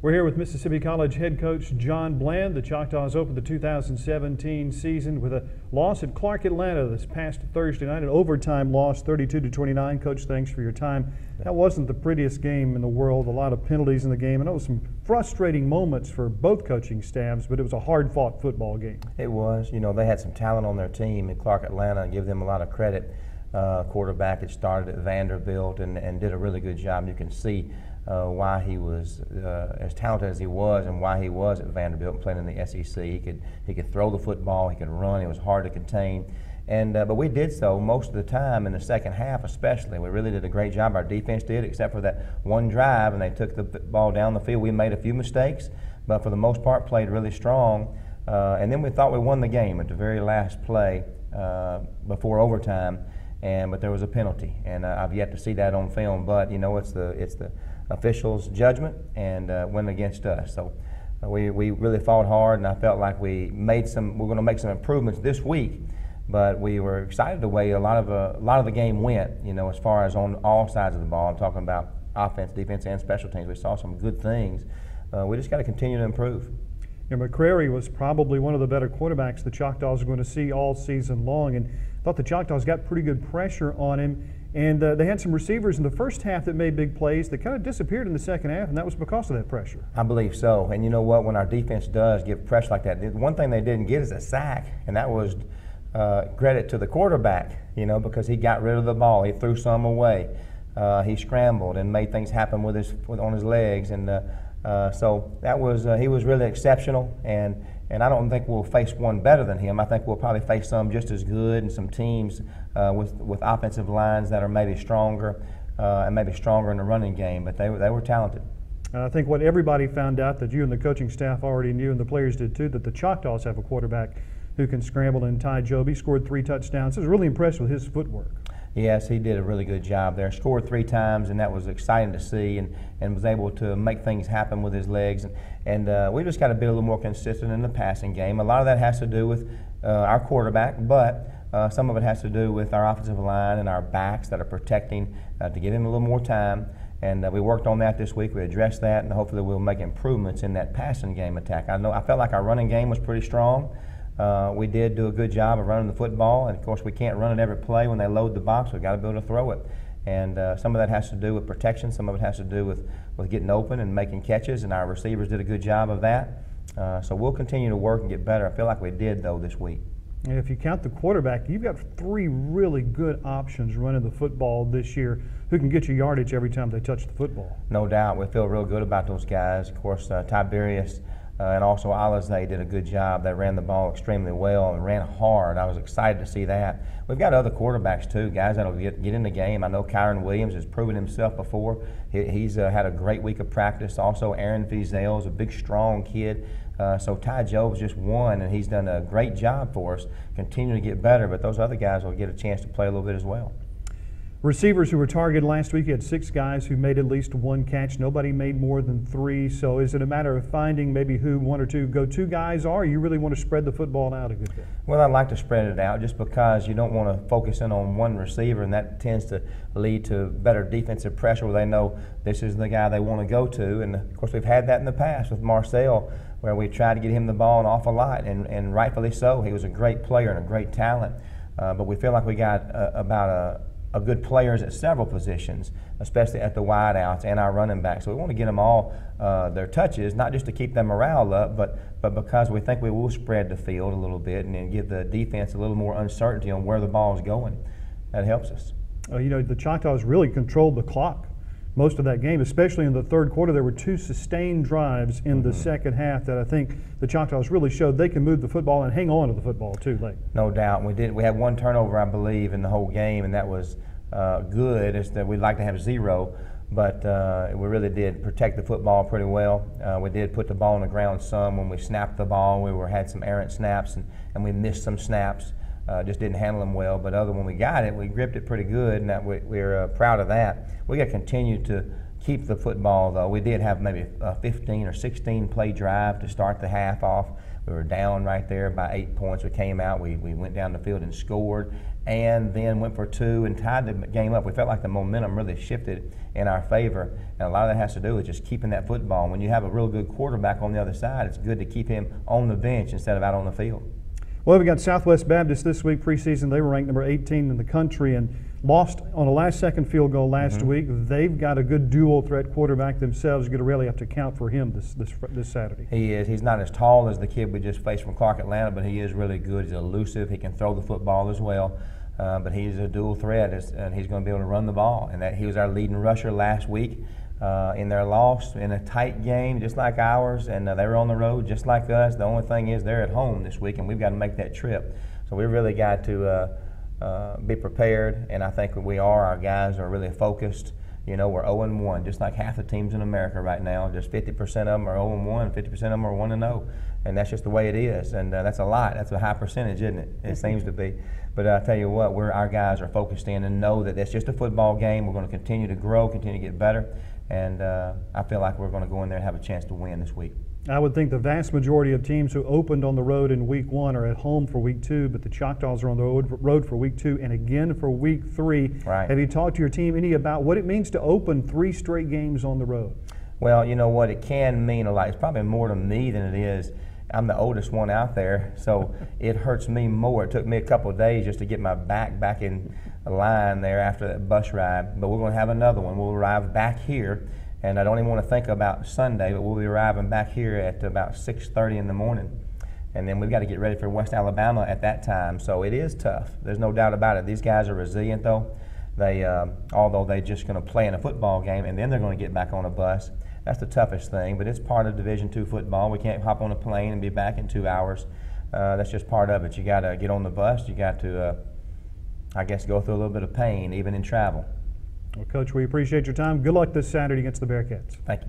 We're here with Mississippi College head coach John Bland. The Choctaws opened the 2017 season with a loss at Clark Atlanta this past Thursday night, an overtime loss, 32-29. Coach, thanks for your time. That wasn't the prettiest game in the world, a lot of penalties in the game, and it was some frustrating moments for both coaching staffs, but it was a hard-fought football game. It was. You know, they had some talent on their team at Clark Atlanta, and give them a lot of credit. Quarterback had started at Vanderbilt and did a really good job. You can see why he was as talented as he was and why he was at Vanderbilt playing in the SEC. He could throw the football, he could run, it was hard to contain. And but we did so most of the time in the second half especially. We really did a great job, our defense did, except for that one drive, and they took the ball down the field. We made a few mistakes, but for the most part played really strong. And then we thought we won the game at the very last play before overtime, but there was a penalty, and I've yet to see that on film. But you know, it's the officials' judgment, and went against us. So we really fought hard, and I felt like we're going to make some improvements this week. But we were excited the way a lot of the game went. You know, as far as on all sides of the ball. I'm talking about offense, defense, and special teams. We saw some good things. We just got to continue to improve. You know, McCrary was probably one of the better quarterbacks the Choctaws are going to see all season long, and I thought the Choctaws got pretty good pressure on him. And they had some receivers in the first half that made big plays that kind of disappeared in the second half, and that was because of that pressure. I believe so. And you know what? When our defense does give pressure like that, the one thing they didn't get is a sack, and that was credit to the quarterback, you know, because he got rid of the ball. He threw some away. He scrambled and made things happen on his legs, and so that was he was really exceptional. And I don't think we'll face one better than him. I think we'll probably face some just as good, and some teams with offensive lines that are maybe stronger and maybe stronger in the running game. But they were talented. And I think what everybody found out, that you and the coaching staff already knew, and the players did too, that the Choctaws have a quarterback who can scramble. And Ty Jobe scored 3 touchdowns. I was really impressed with his footwork. Yes, he did a really good job there. Scored 3 times, and that was exciting to see, and was able to make things happen with his legs. And we just got to be a little more consistent in the passing game. A lot of that has to do with our quarterback, but some of it has to do with our offensive line and our backs that are protecting to give him a little more time. And we worked on that this week. We addressed that, and hopefully we'll make improvements in that passing game attack. I felt like our running game was pretty strong. We did do a good job of running the football, and of course we can't run it every play when they load the box. We've got to be able to throw it. And some of that has to do with protection, some of it has to do with getting open and making catches, and our receivers did a good job of that. So we'll continue to work and get better. I feel like we did, though, this week. And if you count the quarterback, you've got 3 really good options running the football this year who can get you yardage every time they touch the football. No doubt. We feel real good about those guys. Of course, Tiberius and also Alizé did a good job. They ran the ball extremely well and ran hard. I was excited to see that. We've got other quarterbacks too, guys that'll get in the game. I know Kyron Williams has proven himself before. He's had a great week of practice. Also, Aaron Fizel is a big, strong kid. So Ty Jobe's just one, and he's done a great job for us, continuing to get better. But those other guys will get a chance to play a little bit as well. Receivers who were targeted last week, you had 6 guys who made at least 1 catch. Nobody made more than 3. So is it a matter of finding maybe who 1 or 2 go-to guys are, or you really want to spread the football out a good bit? Well, I'd like to spread it out just because you don't want to focus in on one receiver, and that tends to lead to better defensive pressure where they know this is the guy they want to go to. And of course, we've had that in the past with Marcel, where we tried to get him the ball an awful lot, and rightfully so. He was a great player and a great talent. But we feel like we got about a good players at several positions, especially at the wideouts and our running backs. So we want to get them all their touches, not just to keep their morale up, but because we think we will spread the field a little bit and then give the defense a little more uncertainty on where the ball is going. That helps us. You know, the Choctaws really controlled the clock most of that game, especially in the third quarter. There were 2 sustained drives in the second half that I think the Choctaws really showed they can move the football and hang on to the football too late. No doubt. We had 1 turnover, I believe, in the whole game, and that was good. It's that we'd like to have 0, but we really did protect the football pretty well. We did put the ball on the ground some when we snapped the ball. We had some errant snaps, and we missed some snaps. Just didn't handle them well, but when we got it, we gripped it pretty good, and we're proud of that. We got to continue to keep the football, though. We did have maybe a 15 or 16 play drive to start the half off. We were down right there by 8 points. We came out, we went down the field and scored, and then went for 2 and tied the game up. We felt like the momentum really shifted in our favor, and a lot of that has to do with just keeping that football. And when you have a real good quarterback on the other side, it's good to keep him on the bench instead of out on the field. Well, we got Southwest Baptist this week preseason. They were ranked number 18 in the country and lost on a last-second field goal last week. They've got a good dual-threat quarterback themselves. You're going to really have to count for him this Saturday. He is. He's not as tall as the kid we just faced from Clark Atlanta, but he is really good. He's elusive. He can throw the football as well. But he's a dual threat, and he's going to be able to run the ball. And that he was our leading rusher last week in their loss in a tight game, just like ours. And they were on the road, just like us. The only thing is they're at home this week, and we've got to make that trip. So we really got to be prepared, and I think we are. Our guys are really focused. You know, we're 0-1, just like half the teams in America right now. Just 50% of them are 0-1, 50% of them are 1-0, and that's just the way it is. And that's a lot. That's a high percentage, isn't it? It seems to be. But I tell you what, our guys are focused in and know that that's just a football game. We're going to continue to grow, continue to get better, and I feel like we're going to go in there and have a chance to win this week. I would think the vast majority of teams who opened on the road in week 1 are at home for week 2, but the Choctaws are on the road for week 2 and again for week 3. Right. Have you talked to your team any about what it means to open 3 straight games on the road? Well, you know what, it can mean a lot. It's probably more to me than it is. I'm the oldest one out there, so it hurts me more. It took me a couple of days just to get my back in the line there after that bus ride, but we're going to have another one. We'll arrive back here. And I don't even want to think about Sunday, but we'll be arriving back here at about 6:30 in the morning. And then we've got to get ready for West Alabama at that time. So it is tough. There's no doubt about it. These guys are resilient, though. They, although they're just going to play in a football game, and then they're going to get back on a bus. That's the toughest thing, but it's part of Division II football. We can't hop on a plane and be back in 2 hours. That's just part of it. You got to get on the bus. You got to, I guess, go through a little bit of pain, even in travel. Well, Coach, we appreciate your time. Good luck this Saturday against the Bearcats. Thank you.